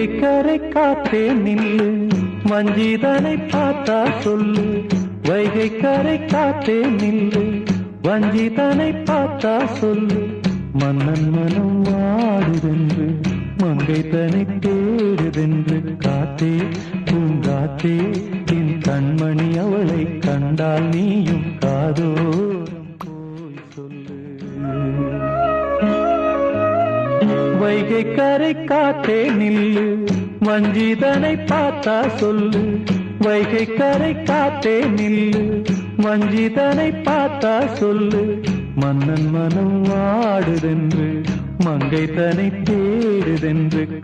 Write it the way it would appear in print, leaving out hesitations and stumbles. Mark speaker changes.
Speaker 1: வைகை கரை காத்தே நில்லு, வஞ்சிதனை பார்த்தா சொல்லு. வைகை கரை காத்தே நில்லு, வஞ்சிதனை பார்த்தா சொல்லு. மன்னன் மனம் வாடுதென்று, மங்கை தனை தேடுதென்று. காத்தே பூங்காத்தே, என் கண்மணி அவளை கண்டால் நீயும் காதோரம் போய் சொல்லு. வைகை கரை காத்தே நில்லு, வஞ்சிதனை பார்த்தா சொல்லு. வைகை கரை காத்தே நில்லு, வஞ்சிதனை பார்த்தா சொல்லு. மன்னன் மனம் வாடுதென்று, மங்கை தனை தேடுதென்று.